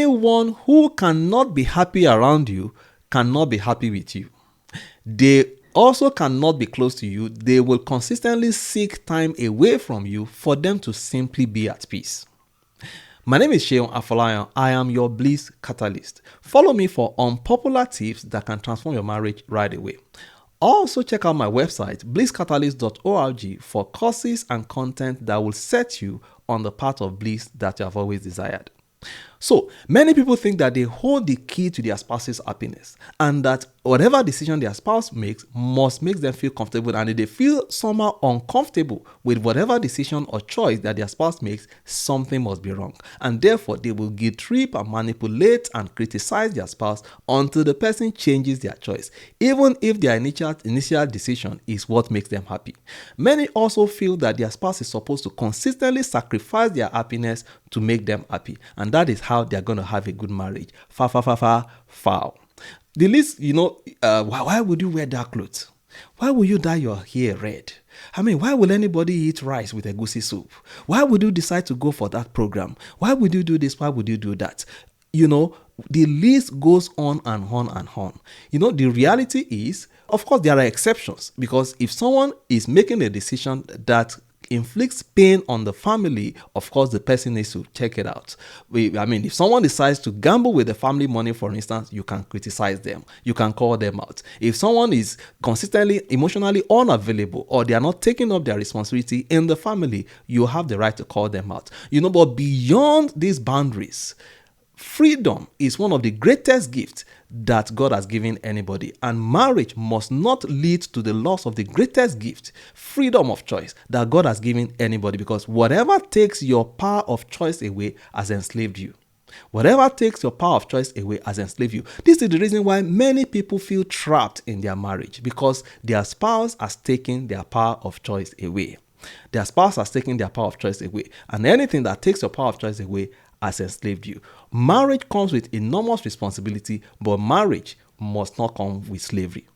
anyone who cannot be happy around you cannot be happy with you. They also cannot be close to you. They will consistently seek time away from you for them to simply be at peace. My name is Sheon Afolayan. I am your bliss catalyst. Follow me for unpopular tips that can transform your marriage right away. Also, check out my website, blisscatalyst.org, for courses and content that will set you on the path of bliss that you have always desired. So, many people think that they hold the key to their spouse's happiness and that whatever decision their spouse makes must make them feel comfortable, and if they feel somehow uncomfortable with whatever decision or choice that their spouse makes, something must be wrong. And therefore, they will guilt trip and manipulate and criticize their spouse until the person changes their choice, even if their initial decision is what makes them happy. Many also feel that their spouse is supposed to consistently sacrifice their happiness to make them happy, and that is how they're going to have a good marriage. Foul. The least, why would you wear dark clothes? Why would you dye your hair red? I mean, why will anybody eat rice with egusi soup? Why would you decide to go for that program? Why would you do this? Why would you do that? The list goes on and on and on. The reality is, of course, there are exceptions, because if someone is making a decision that inflicts pain on the family, of course, the person needs to check it out. If someone decides to gamble with the family money, for instance, you can criticize them. You can call them out. If someone is consistently emotionally unavailable, or they are not taking up their responsibility in the family, you have the right to call them out. But beyond these boundaries, freedom is one of the greatest gifts that God has given anybody, and marriage must not lead to the loss of the greatest gift, freedom of choice, that God has given anybody, because whatever takes your power of choice away has enslaved you. Whatever takes your power of choice away has enslaved you. This is the reason why many people feel trapped in their marriage, because their spouse has taken their power of choice away. Their spouse has taken their power of choice away, and anything that takes your power of choice away has enslaved you. Marriage comes with enormous responsibility, but marriage must not come with slavery.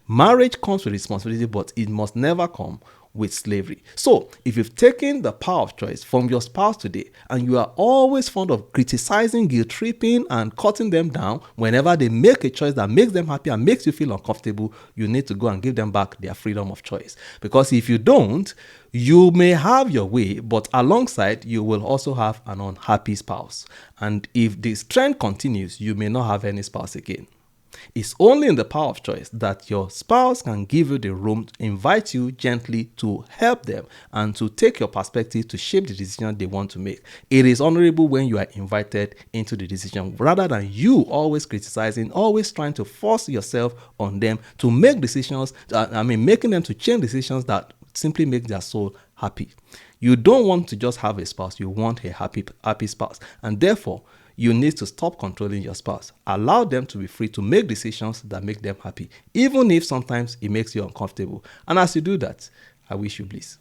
Marriage comes with responsibility, but it must never come with slavery. So, if you've taken the power of choice from your spouse today, and you are always fond of criticizing, guilt-tripping, and cutting them down whenever they make a choice that makes them happy and makes you feel uncomfortable, you need to go and give them back their freedom of choice. Because if you don't, you may have your way, but alongside, you will also have an unhappy spouse. And if this trend continues, you may not have any spouse again. It's only in the power of choice that your spouse can give you the room to invite you gently to help them and to take your perspective to shape the decision they want to make. It is honorable when you are invited into the decision, rather than you always criticizing, always trying to force yourself on them to make decisions, making them to change decisions that simply make their soul happy. You don't want to just have a spouse, you want a happy spouse. And therefore, you need to stop controlling your spouse. Allow them to be free to make decisions that make them happy, even if sometimes it makes you uncomfortable. And as you do that, I wish you bliss.